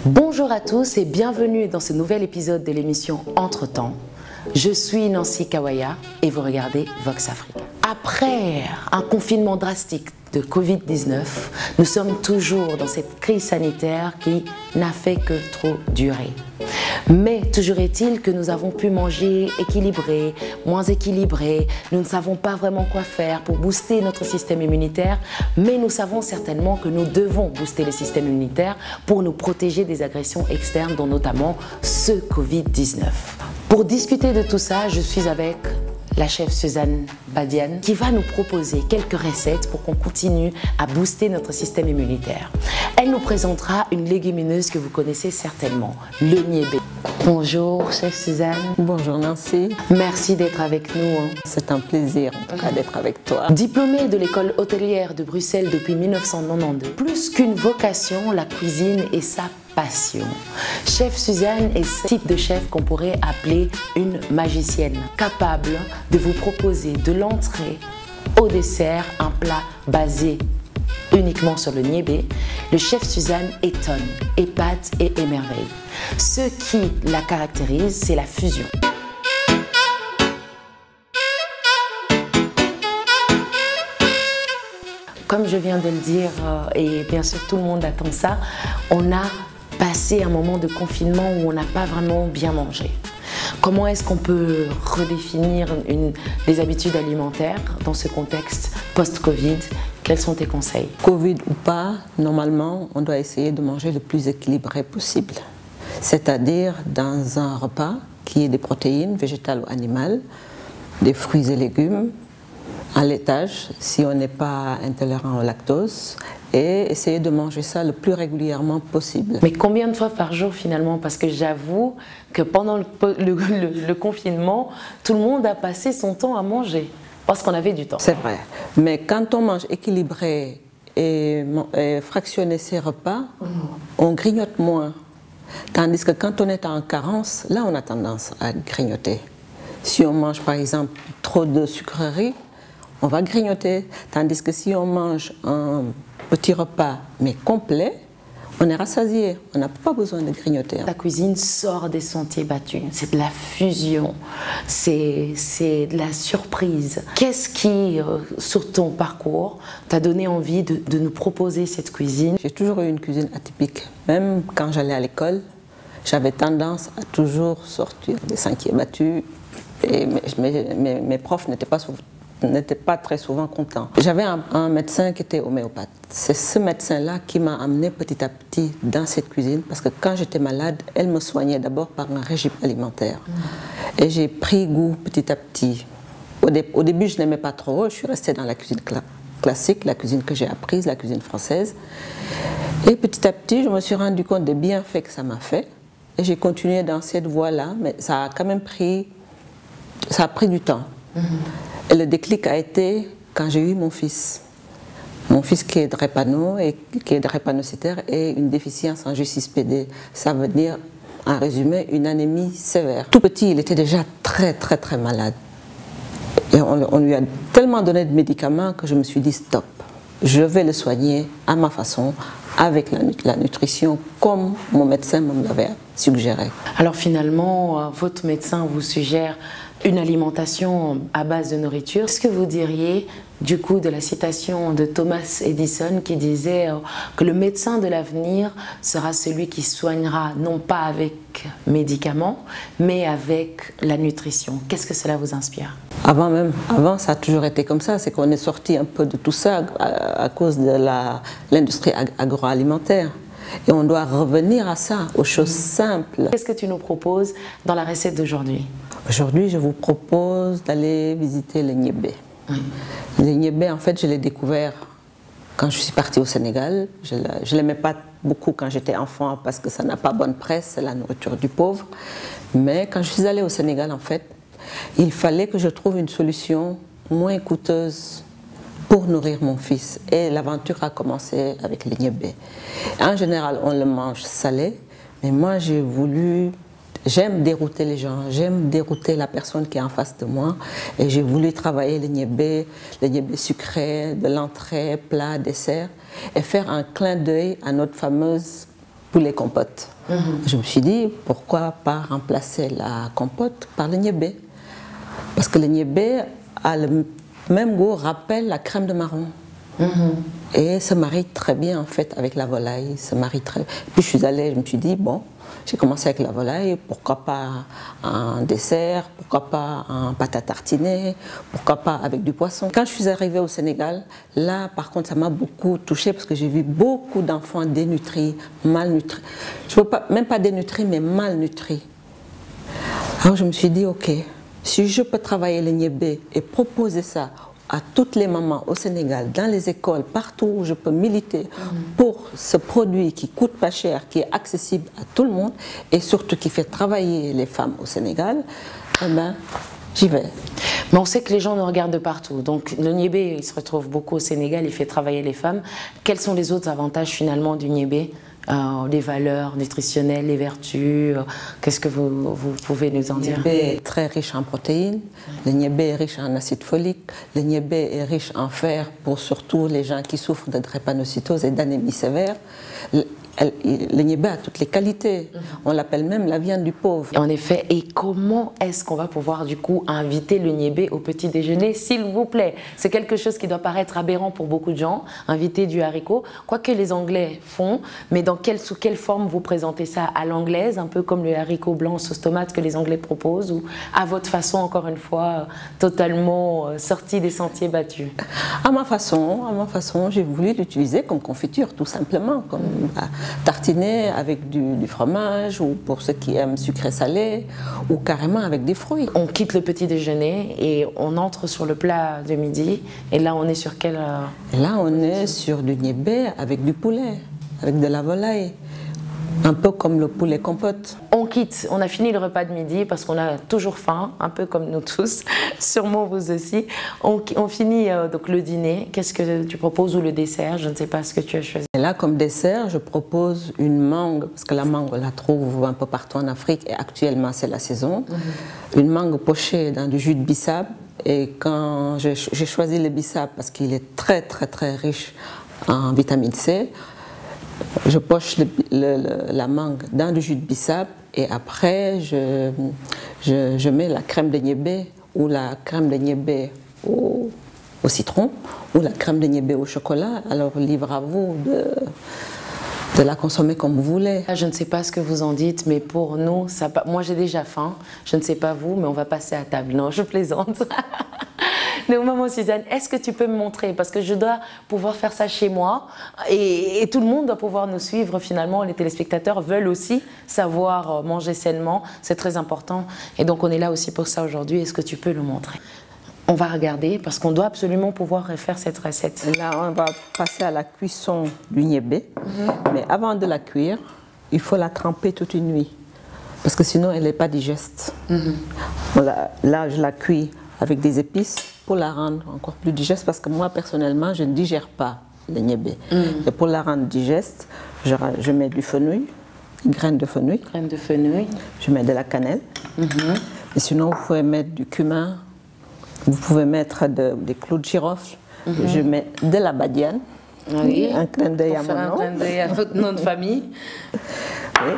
Bonjour à tous et bienvenue dans ce nouvel épisode de l'émission Entre-temps. Je suis Nancy Kawaya et vous regardez Vox Africa. Après un confinement drastique de Covid-19, nous sommes toujours dans cette crise sanitaire qui n'a fait que trop durer. Mais toujours est-il que nous avons pu manger équilibré, moins équilibré, nous ne savons pas vraiment quoi faire pour booster notre système immunitaire, mais nous savons certainement que nous devons booster le système immunitaire pour nous protéger des agressions externes, dont notamment ce Covid-19. Pour discuter de tout ça, je suis avec la chef Suzanne Badiane qui va nous proposer quelques recettes pour qu'on continue à booster notre système immunitaire. Elle nous présentera une légumineuse que vous connaissez certainement, le niébé. Bonjour chef Suzanne. Bonjour Nancy. Merci d'être avec nous. C'est un plaisir en tout cas d'être avec toi. Diplômée de l'école hôtelière de Bruxelles depuis 1992, plus qu'une vocation, la cuisine est sa passion. Chef Suzanne est ce type de chef qu'on pourrait appeler une magicienne, capable de vous proposer de l'entrée au dessert un plat basé uniquement sur le niébé. Le chef Suzanne étonne, épate et émerveille. Ce qui la caractérise, c'est la fusion. Comme je viens de le dire, et bien sûr tout le monde attend ça, on a passé un moment de confinement où on n'a pas vraiment bien mangé. Comment est-ce qu'on peut redéfinir des habitudes alimentaires dans ce contexte post-Covid? Quels sont tes conseils? Covid ou pas, normalement, on doit essayer de manger le plus équilibré possible. C'est-à-dire dans un repas qui ait des protéines végétales ou animales, des fruits et légumes, un laitage si on n'est pas intolérant au lactose, et essayer de manger ça le plus régulièrement possible. Mais combien de fois par jour finalement? Parce que j'avoue que pendant le confinement, tout le monde a passé son temps à manger, parce qu'on avait du temps. C'est vrai, mais quand on mange équilibré et fractionner ses repas, on grignote moins. Tandis que quand on est en carence, là on a tendance à grignoter. Si on mange par exemple trop de sucreries, on va grignoter. Tandis que si on mange un petit repas mais complet, on est rassasié, on n'a pas besoin de grignoter. Ta cuisine sort des sentiers battus, c'est de la fusion, c'est de la surprise. Qu'est-ce qui, sur ton parcours, t'a donné envie de nous proposer cette cuisine? J'ai toujours eu une cuisine atypique. Même quand j'allais à l'école, j'avais tendance à toujours sortir des sentiers battus et mes profs n'étaient pas très souvent contents. J'avais un médecin qui était homéopathe. C'est ce médecin-là qui m'a amené petit à petit dans cette cuisine parce que quand j'étais malade, elle me soignait d'abord par un régime alimentaire. Et j'ai pris goût petit à petit. Au début, je n'aimais pas trop, je suis restée dans la cuisine classique, la cuisine que j'ai apprise, la cuisine française. Et petit à petit, je me suis rendu compte des bienfaits que ça m'a fait. Et j'ai continué dans cette voie-là, mais ça a quand même pris du temps. Et le déclic a été quand j'ai eu mon fils. Mon fils qui est drépanocytaire et une déficience en G6PD. Ça veut dire, en résumé, une anémie sévère. Tout petit, il était déjà très malade. Et on lui a tellement donné de médicaments que je me suis dit stop. Je vais le soigner à ma façon, avec la nutrition, comme mon médecin me l'avait suggéré. Alors finalement, votre médecin vous suggère une alimentation à base de nourriture. Qu'est-ce que vous diriez du coup de la citation de Thomas Edison qui disait que le médecin de l'avenir sera celui qui soignera non pas avec médicaments, mais avec la nutrition? Qu'est-ce que cela vous inspire? Avant, ça a toujours été comme ça, c'est qu'on est sorti un peu de tout ça à cause de l'industrie agroalimentaire. Et on doit revenir à ça, aux choses simples. Qu'est-ce que tu nous proposes dans la recette d'aujourd'hui? Aujourd'hui, je vous propose d'aller visiter le niébé. Le niébé, en fait, je l'ai découvert quand je suis partie au Sénégal. Je ne l'aimais pas beaucoup quand j'étais enfant parce que ça n'a pas bonne presse, c'est la nourriture du pauvre. Mais quand je suis allée au Sénégal, en fait, il fallait que je trouve une solution moins coûteuse pour nourrir mon fils. Et l'aventure a commencé avec le niébé. En général, on le mange salé, mais moi, j'aime dérouter les gens, j'aime dérouter la personne qui est en face de moi. Et j'ai voulu travailler le niébé sucré, de l'entrée, plat, dessert, et faire un clin d'œil à notre fameuse poulet compote. Je me suis dit, pourquoi pas remplacer la compote par le niébé? Parce que le niébé a le même goût, rappelle la crème de marron. Et se marie très bien en fait avec la volaille, se marie très. Puis je suis allée, je me suis dit, bon, j'ai commencé avec la volaille, pourquoi pas un dessert, pourquoi pas un pâte à tartiner, pourquoi pas avec du poisson. Quand je suis arrivée au Sénégal, là par contre ça m'a beaucoup touchée parce que j'ai vu beaucoup d'enfants dénutris, malnutris. Je veux pas, même pas dénutris mais malnutris. Alors je me suis dit, ok, si je peux travailler le niébé et proposer ça à toutes les mamans au Sénégal, dans les écoles, partout où je peux militer pour ce produit qui coûte pas cher, qui est accessible à tout le monde et surtout qui fait travailler les femmes au Sénégal, eh ben, j'y vais. Mais on sait que les gens nous regardent de partout. Donc le niébé, il se retrouve beaucoup au Sénégal, il fait travailler les femmes. Quels sont les autres avantages finalement du niébé? Les valeurs nutritionnelles, les vertus, qu'est-ce que vous pouvez nous en dire? Le niébé est très riche en protéines, le niébé est riche en acide folique, le niébé est riche en fer pour surtout les gens qui souffrent de drépanocytose et d'anémie sévère. Le niébé a toutes les qualités, on l'appelle même la viande du pauvre. En effet, et comment est-ce qu'on va pouvoir du coup inviter le niébé au petit déjeuner, s'il vous plaît? C'est quelque chose qui doit paraître aberrant pour beaucoup de gens, inviter du haricot, quoique les Anglais font, mais sous quelle forme vous présentez ça? À l'anglaise, un peu comme le haricot blanc sauce tomate que les Anglais proposent, ou à votre façon, encore une fois, totalement sorti des sentiers battus? À ma façon, j'ai voulu l'utiliser comme confiture, tout simplement, comme tartiner avec du fromage, ou pour ceux qui aiment sucré-salé, ou carrément avec des fruits. On quitte le petit déjeuner et on entre sur le plat de midi, et là on est sur quel... Là on est sur du niébé avec du poulet, avec de la volaille. Un peu comme le poulet compote. On quitte, on a fini le repas de midi parce qu'on a toujours faim, un peu comme nous tous, sûrement vous aussi. On finit donc le dîner. Qu'est-ce que tu proposes, ou le dessert? Je ne sais pas ce que tu as choisi. Et là, comme dessert, je propose une mangue, parce que la mangue, on la trouve un peu partout en Afrique et actuellement c'est la saison. Une mangue pochée dans du jus de bissap. Et quand j'ai choisi le bissap parce qu'il est très riche en vitamine C, je poche la mangue dans du jus de bissap et après je mets la crème de niébé ou la crème de niébé au citron ou la crème de niébé au chocolat. Alors libre à vous de la consommer comme vous voulez. Je ne sais pas ce que vous en dites, mais pour nous, moi j'ai déjà faim. Je ne sais pas vous, mais on va passer à table. Non, je plaisante. Mais maman Suzanne, est-ce que tu peux me montrer? Parce que je dois pouvoir faire ça chez moi et tout le monde doit pouvoir nous suivre finalement. Les téléspectateurs veulent aussi savoir manger sainement, c'est très important. Et donc on est là aussi pour ça aujourd'hui. Est-ce que tu peux le montrer? On va regarder parce qu'on doit absolument pouvoir faire cette recette. Là, on va passer à la cuisson du niébé. Mais avant de la cuire, il faut la tremper toute une nuit parce que sinon elle n'est pas digeste. Voilà, là, je la cuis avec des épices pour la rendre encore plus digeste parce que moi personnellement je ne digère pas le niébé. Et pour la rendre digeste, je mets du fenouil, une graine de fenouil. Graine de fenouil. Je mets de la cannelle. Et sinon vous pouvez mettre du cumin, vous pouvez mettre des clous de girofle. Je mets de la badiane. Oui. Un clin d'œil à mon nom. Un clin d'œil à votre nom de famille. Oui.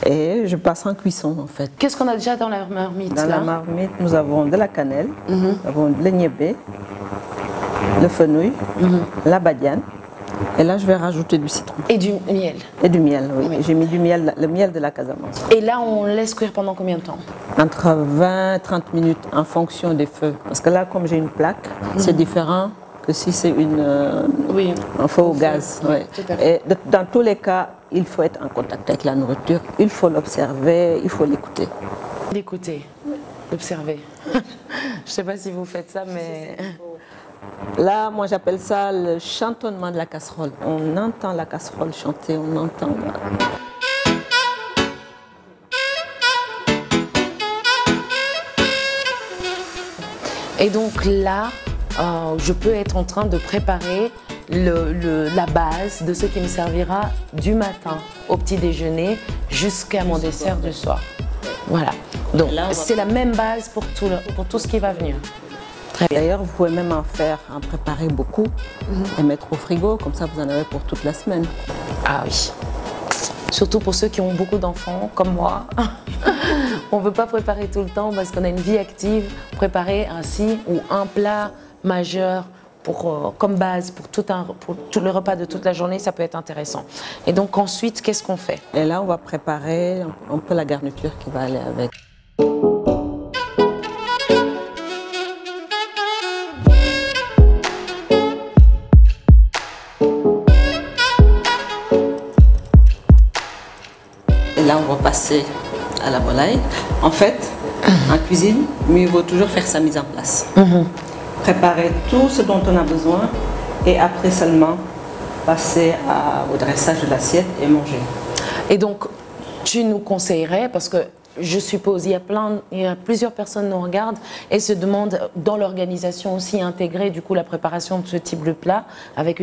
Et je passe en cuisson en fait. Qu'est-ce qu'on a déjà dans la marmite? Dans la marmite, nous avons de la cannelle, nous avons le niébé, le fenouil, la badiane. Et là, je vais rajouter du citron. Et du miel. Et du miel, oui. J'ai mis du miel, le miel de la Casamance. Et là, on laisse cuire pendant combien de temps? Entre 20 et 30 minutes en fonction des feux. Parce que là, comme j'ai une plaque, c'est différent que si c'est un feu au gaz. Ouais. Et dans tous les cas, il faut être en contact avec la nourriture, il faut l'observer, il faut l'écouter. L'écouter, l'observer. Je ne sais pas si vous faites ça, mais... Là, moi j'appelle ça le chantonnement de la casserole. On entend la casserole chanter, on entend... Et donc là, je peux être en train de préparer la base de ce qui me servira du matin au petit déjeuner jusqu'à mon dessert du soir. Voilà. Donc c'est la même base pour tout ce qui va venir. D'ailleurs, vous pouvez même en préparer beaucoup et mettre au frigo, comme ça vous en avez pour toute la semaine. Ah oui. Surtout pour ceux qui ont beaucoup d'enfants, comme moi. On ne veut pas préparer tout le temps parce qu'on a une vie active. Préparer ainsi ou un plat majeur comme base pour tout le repas de toute la journée, ça peut être intéressant. Et donc ensuite, qu'est-ce qu'on fait? Et là, on va préparer un peu la garniture qui va aller avec. Et là, on va passer à la volaille. En fait, en cuisine, mieux vaut toujours faire sa mise en place. Préparer tout ce dont on a besoin et après seulement passer au dressage de l'assiette et manger. Et donc, tu nous conseillerais, parce que je suppose il y a plusieurs personnes nous regardent et se demandent dans l'organisation aussi intégrer du coup la préparation de ce type de plat avec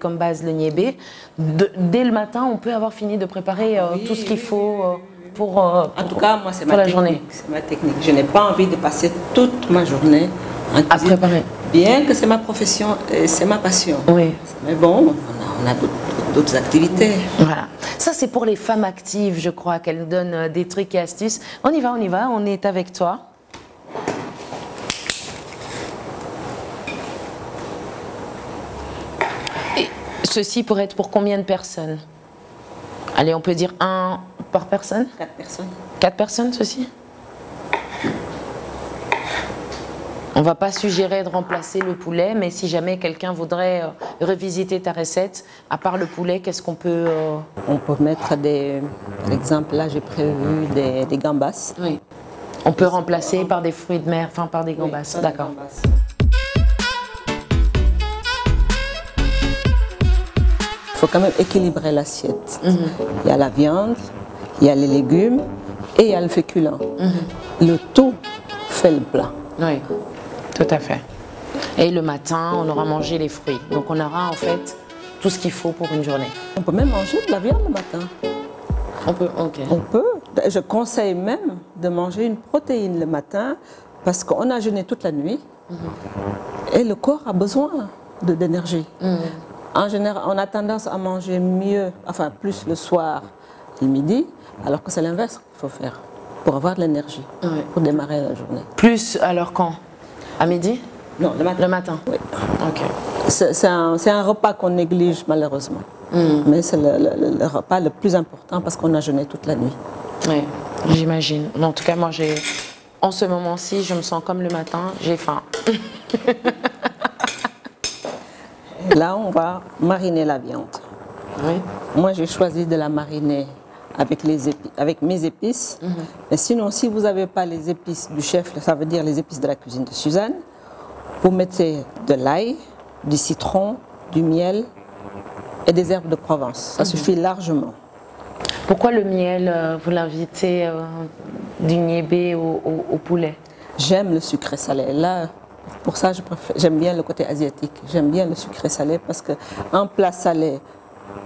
comme base le niébé. Dès le matin, on peut avoir fini de préparer tout ce qu'il faut pour en tout cas, moi, c'est ma journée. C'est ma technique. Je n'ai pas envie de passer toute ma journée en cuisine. À préparer. Bien que c'est ma profession et c'est ma passion. Oui. Mais bon, on a d'autres activités. Voilà. Ça, c'est pour les femmes actives, je crois, qu'elles donnent des trucs et astuces. On y va, on est avec toi. Et ceci pourrait être pour combien de personnes? Allez, on peut dire 1 par personne? 4 personnes. 4 personnes, ceci? On ne va pas suggérer de remplacer le poulet, mais si jamais quelqu'un voudrait revisiter ta recette, à part le poulet, qu'est-ce qu'on peut... On peut mettre par exemple, là j'ai prévu des gambas. Oui. On peut remplacer par des fruits de mer, enfin par des gambas, oui, d'accord. Il faut quand même équilibrer l'assiette. Il y a la viande, il y a les légumes et il y a le féculent. Le tout fait le plat. Oui. Tout à fait. Et le matin, on aura mangé les fruits. Donc on aura en fait tout ce qu'il faut pour une journée. On peut même manger de la viande le matin. On peut, ok. On peut. Je conseille même de manger une protéine le matin parce qu'on a jeûné toute la nuit et le corps a besoin d'énergie. En général, on a tendance à manger mieux, enfin plus le soir et le midi, alors que c'est l'inverse qu'il faut faire pour avoir de l'énergie, pour démarrer la journée. Plus alors quand? À midi? Non, le matin. Le matin? Oui. Ok. C'est un repas qu'on néglige malheureusement. Mais c'est le repas le plus important parce qu'on a jeûné toute la nuit. Oui, j'imagine. En tout cas, moi, en ce moment-ci, je me sens comme le matin, j'ai faim. Là, on va mariner la viande. Oui. Moi, j'ai choisi de la mariner avec mes épices. Mais sinon, si vous n'avez pas les épices du chef, ça veut dire les épices de la cuisine de Suzanne, vous mettez de l'ail, du citron, du miel et des herbes de Provence. Ça suffit largement. Pourquoi le miel, vous l'invitez du niébé au poulet? J'aime le sucré salé. Là, pour ça, j'aime bien le côté asiatique. J'aime bien le sucré salé parce qu'un plat salé,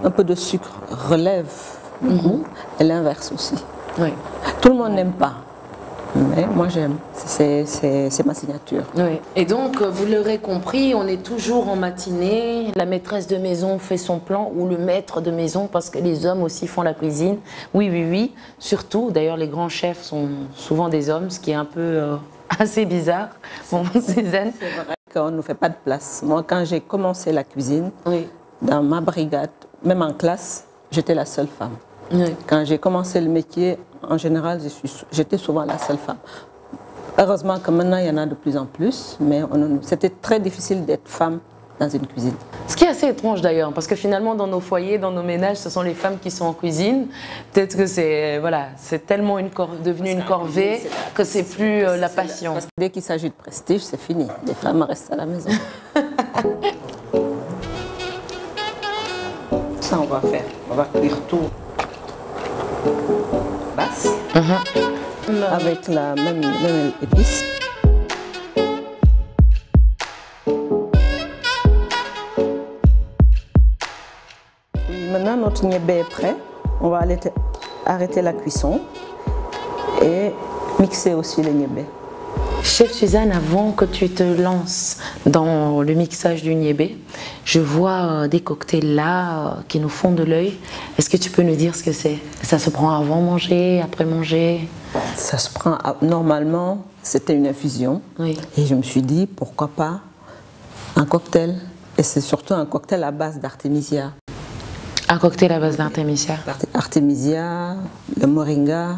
un peu de sucre relève le goût et l'inverse aussi. Oui. Tout le monde n'aime pas, mais moi j'aime. C'est ma signature. Oui. Et donc, vous l'aurez compris, on est toujours en matinée. La maîtresse de maison fait son plan ou le maître de maison parce que les hommes aussi font la cuisine. Oui, oui, oui. Surtout, d'ailleurs, les grands chefs sont souvent des hommes, ce qui est un peu assez bizarre. Bon, Suzanne. C'est vrai qu'on ne nous fait pas de place. Moi, quand j'ai commencé la cuisine, oui, dans ma brigade, même en classe, j'étais la seule femme. Oui. Quand j'ai commencé le métier, en général, j'étais souvent la seule femme. Heureusement que maintenant, il y en a de plus en plus, mais c'était très difficile d'être femme dans une cuisine. Ce qui est assez étrange d'ailleurs, parce que finalement, dans nos foyers, dans nos ménages, ce sont les femmes qui sont en cuisine. Peut-être que c'est tellement devenu une corvée que c'est plus la passion. Parce que dès qu'il s'agit de prestige, c'est fini. Les femmes restent à la maison. Ça, on va faire. On va cuire tout basse, avec la même épice. Maintenant, notre niébé est prêt. On va arrêter la cuisson et mixer aussi le niébé. Chef Suzanne, avant que tu te lances dans le mixage du niébé, je vois des cocktails là qui nous font de l'œil. Est-ce que tu peux nous dire ce que c'est? Ça se prend avant manger, après manger? Ça se prend, normalement, c'était une infusion. Oui. Et je me suis dit, pourquoi pas un cocktail? Et c'est surtout un cocktail à base d'artémisia. Un cocktail à base d'artémisia? Artémisia, le moringa,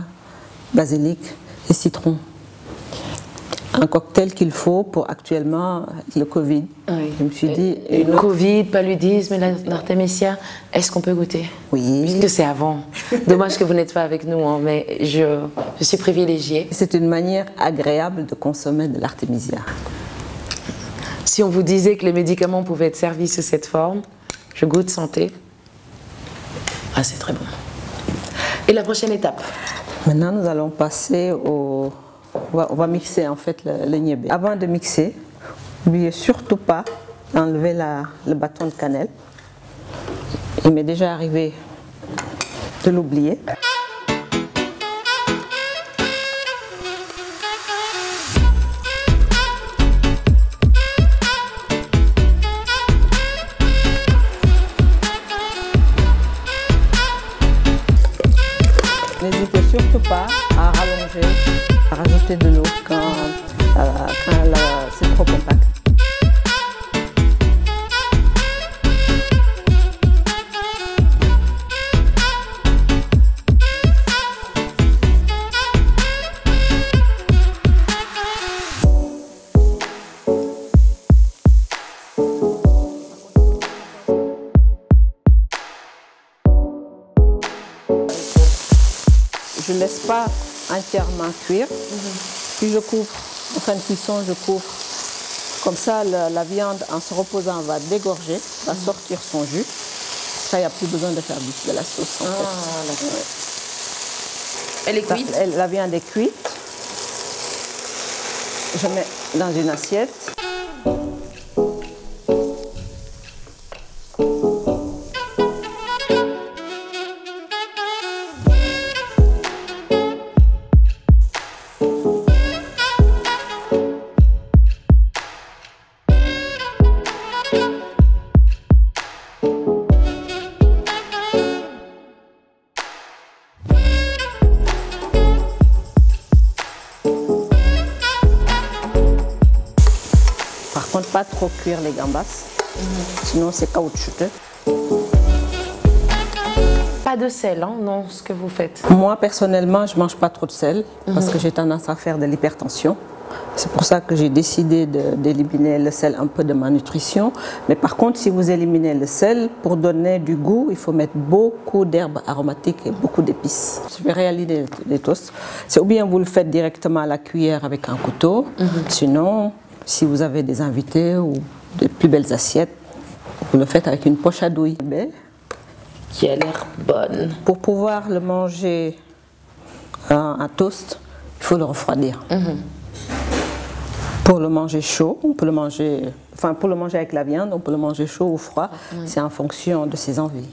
basilic et citron. Un cocktail qu'il faut pour actuellement le Covid. Oui. Je me suis dit... Le Covid, paludisme, l'artémisia, est-ce qu'on peut goûter? Oui. Puisque c'est avant. Dommage que vous n'êtes pas avec nous, hein, mais je suis privilégiée. C'est une manière agréable de consommer de l'artémisia. Si on vous disait que les médicaments pouvaient être servis sous cette forme, je goûte santé. Ah, c'est très bon. Et la prochaine étape? Maintenant, nous allons passer au... On va mixer en fait le niébé. Avant de mixer, n'oubliez surtout pas d'enlever le bâton de cannelle. Il m'est déjà arrivé de l'oublier. N'hésitez surtout pas à rallonger, à rajouter de l'eau quand c'est trop compact. Je ne laisse pas entièrement cuire. Puis je couvre, en fin de cuisson, je couvre. Comme ça, la viande, en se reposant, va dégorger, va sortir son jus. Ça, il n'y a plus besoin de faire de la sauce. En fait. Ouais. Elle est cuite? La viande est cuite. Je mets dans une assiette. Par contre, pas trop cuire les gambas, sinon c'est caoutchouteux. Pas de sel, hein, non, ce que vous faites? Moi, personnellement, je ne mange pas trop de sel parce que j'ai tendance à faire de l'hypertension. C'est pour ça que j'ai décidé d'éliminer le sel un peu de ma nutrition. Mais par contre, si vous éliminez le sel, pour donner du goût, il faut mettre beaucoup d'herbes aromatiques et beaucoup d'épices. Je vais réaliser les toasts. C'est ou bien vous le faites directement à la cuillère avec un couteau, sinon, si vous avez des invités ou de plus belles assiettes, vous le faites avec une poche à douille. Qui a l'air bonne. Pour pouvoir le manger en toast, il faut le refroidir. Pour le manger chaud, on peut le manger, enfin pour le manger avec la viande, on peut le manger chaud ou froid. C'est en fonction de ses envies.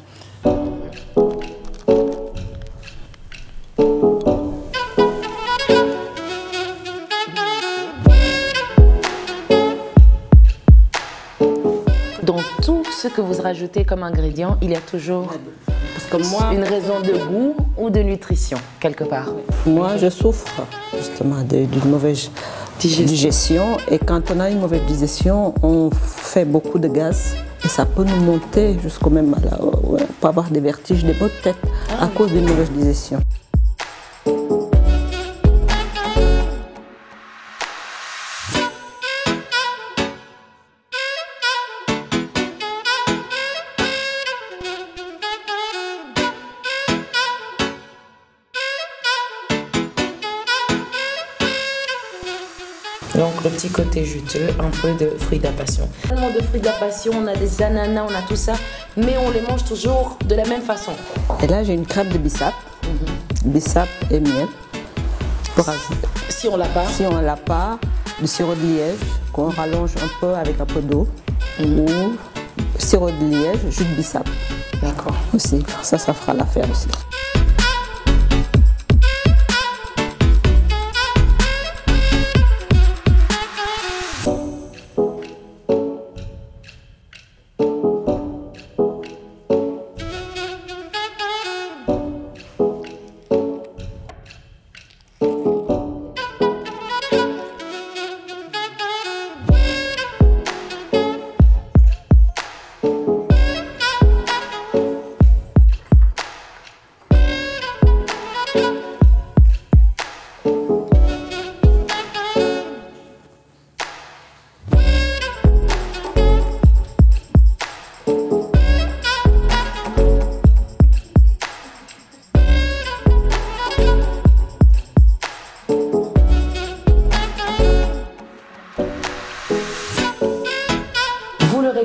Dans tout ce que vous rajoutez comme ingrédient, il y a toujours une raison de goût ou de nutrition, quelque part. Moi, je souffre justement d'une mauvaise digestion. Et quand on a une mauvaise digestion, on fait beaucoup de gaz. Et ça peut nous monter jusqu'au même... on peut avoir des vertiges, des maux de tête à cause d'une mauvaise digestion. Donc le petit côté juteux, un peu de fruits de la passion. Tellement de fruits de la passion, on a des ananas, on a tout ça, mais on les mange toujours de la même façon. Et là, j'ai une crêpe de bissap, bissap et miel. Si on l'a pas. Si on l'a pas, du sirop de liège qu'on rallonge un peu avec un peu d'eau, ou sirop de liège, jus de bissap. D'accord. Aussi, ça fera l'affaire aussi.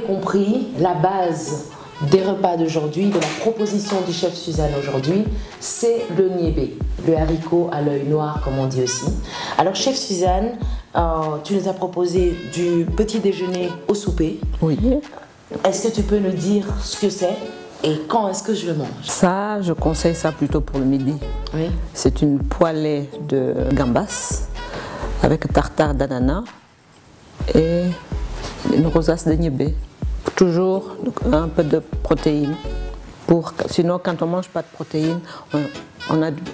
compris, la base des repas d'aujourd'hui, de la proposition du chef Suzanne aujourd'hui, c'est le niébé, le haricot à l'œil noir comme on dit aussi. Alors chef Suzanne, tu nous as proposé du petit déjeuner au souper. Oui. Est-ce que tu peux nous dire ce que c'est et quand est-ce que je le mange? Ça, je conseille ça plutôt pour le midi. Oui. C'est une poêlée de gambas avec tartare d'ananas et une rosace de niébé. Toujours un peu de protéines. Sinon, quand on ne mange pas de protéines,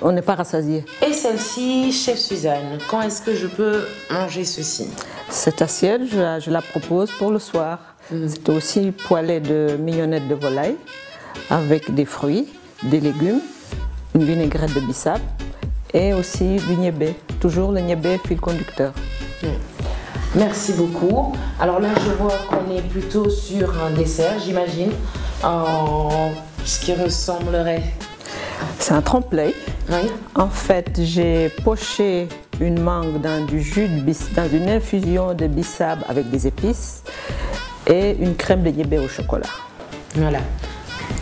on n'est pas rassasié. Et celle-ci, chef Suzanne, quand est-ce que je peux manger ceci? Cette assiette, je la propose pour le soir. C'est aussi poêlée de mignonnettes de volaille avec des fruits, des légumes, une vinaigrette de bissap et aussi du niébé. Toujours le niébé fil conducteur. Merci beaucoup. Alors là, je vois qu'on est plutôt sur un dessert, j'imagine, ce qui ressemblerait... C'est un trempe-l'œil. Oui. En fait, j'ai poché une mangue dans du jus de dans une infusion de bissap avec des épices et une crème de niébé au chocolat. Voilà.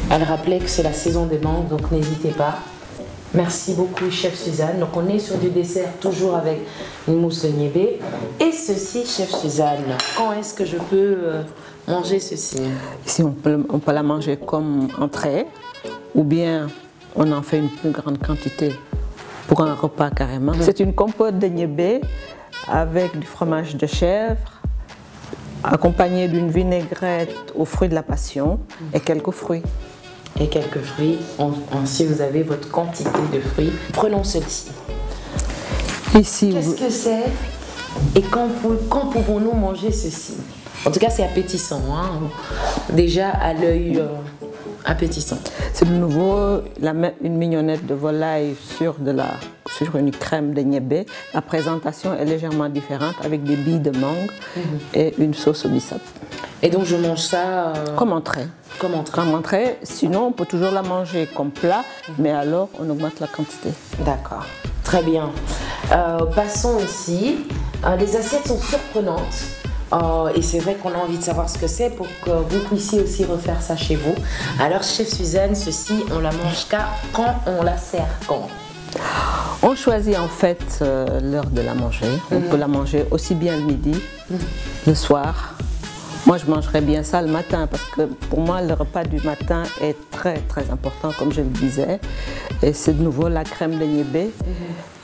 Elle rappelait que c'est la saison des mangues, donc n'hésitez pas. Merci beaucoup, chef Suzanne. Donc on est sur du dessert toujours avec une mousse de niébé. Et ceci, chef Suzanne, quand est-ce que je peux manger ceci? Ici, on peut la manger comme entrée, ou bien on en fait une plus grande quantité pour un repas carrément. C'est une compote de niébé avec du fromage de chèvre, accompagnée d'une vinaigrette aux fruits de la passion et quelques fruits. Et quelques fruits, si vous avez votre quantité de fruits. Prenons ceci. Ici, qu'est-ce que c'est et quand pouvons-nous manger ceci? En tout cas, c'est appétissant, hein? Déjà à l'œil appétissant. C'est de nouveau une mignonnette de volaille sur une crème de niébé. La présentation est légèrement différente avec des billes de mangue et une sauce au bissap. Et donc je mange ça comme entrée. Comme entrée. Comme entrée. Sinon, on peut toujours la manger comme plat, mais alors on augmente la quantité. D'accord. Très bien. Passons ici. Les assiettes sont surprenantes. Et c'est vrai qu'on a envie de savoir ce que c'est pour que vous puissiez aussi refaire ça chez vous. Alors, chef Suzanne, ceci, on la mange quand on la sert quand? On choisit en fait l'heure de la manger. On peut la manger aussi bien le midi, le soir. Moi, je mangerais bien ça le matin parce que pour moi, le repas du matin est très très important, comme je le disais. Et c'est de nouveau la crème de niébé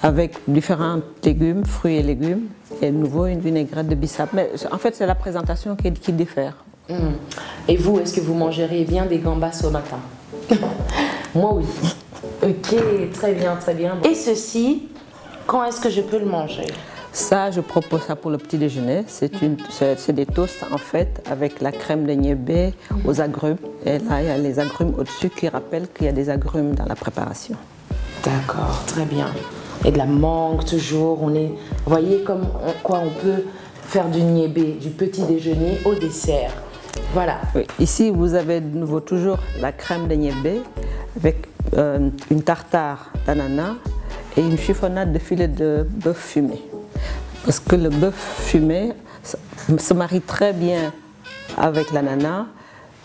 avec différents légumes, fruits et légumes, et de nouveau une vinaigrette de bissap. Mais en fait, c'est la présentation qui diffère. Et vous, est-ce que vous mangeriez bien des gambas au matin? Moi, oui. Ok, très bien, très bien. Et ceci, quand est-ce que je peux le manger? Ça, je propose ça pour le petit déjeuner. C'est des toasts en fait avec la crème de niébé aux agrumes. Et là, il y a les agrumes au-dessus qui rappellent qu'il y a des agrumes dans la préparation. D'accord, très bien. Et de la mangue toujours. Vous voyez quoi on peut faire du niébé, du petit déjeuner au dessert. Voilà. Oui. Ici, vous avez de nouveau toujours la crème de niébé avec une tartare d'ananas et une chiffonnade de filets de bœuf fumé. Parce que le bœuf fumé se marie très bien avec l'ananas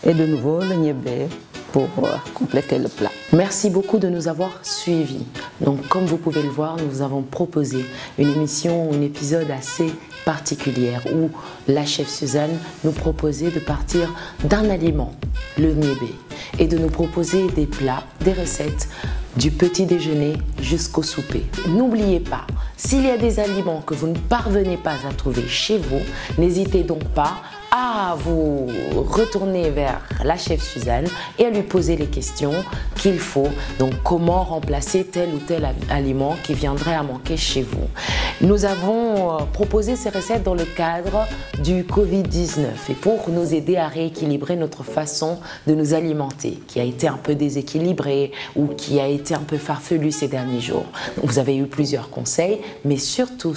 et de nouveau le niébé pour compléter le plat. Merci beaucoup de nous avoir suivis. Donc comme vous pouvez le voir, nous vous avons proposé une émission, un épisode assez particulier où la chef Suzanne nous proposait de partir d'un aliment, le niébé, et de nous proposer des plats, des recettes du petit déjeuner jusqu'au souper. N'oubliez pas, s'il y a des aliments que vous ne parvenez pas à trouver chez vous, n'hésitez donc pas à vous retourner vers la chef Suzanne et à lui poser les questions qu'il faut. Donc, comment remplacer tel ou tel aliment qui viendrait à manquer chez vous. Nous avons proposé ces recettes dans le cadre du Covid-19 et pour nous aider à rééquilibrer notre façon de nous alimenter, qui a été un peu déséquilibrée ou qui a été un peu farfelue ces derniers jours. Donc, vous avez eu plusieurs conseils, mais surtout,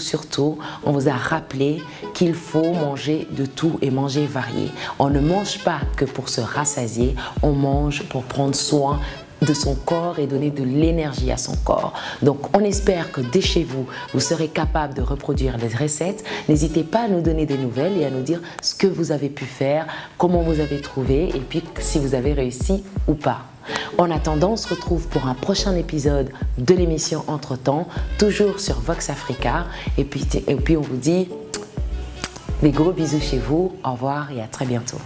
on vous a rappelé qu'il faut manger de tout et manger varié. On ne mange pas que pour se rassasier, on mange pour prendre soin de son corps et donner de l'énergie à son corps. Donc on espère que dès chez vous, vous serez capable de reproduire les recettes. N'hésitez pas à nous donner des nouvelles et à nous dire ce que vous avez pu faire, comment vous avez trouvé et puis si vous avez réussi ou pas. En attendant, on se retrouve pour un prochain épisode de l'émission Entre-temps, toujours sur Vox Africa. Et puis on vous dit des gros bisous chez vous. Au revoir et à très bientôt.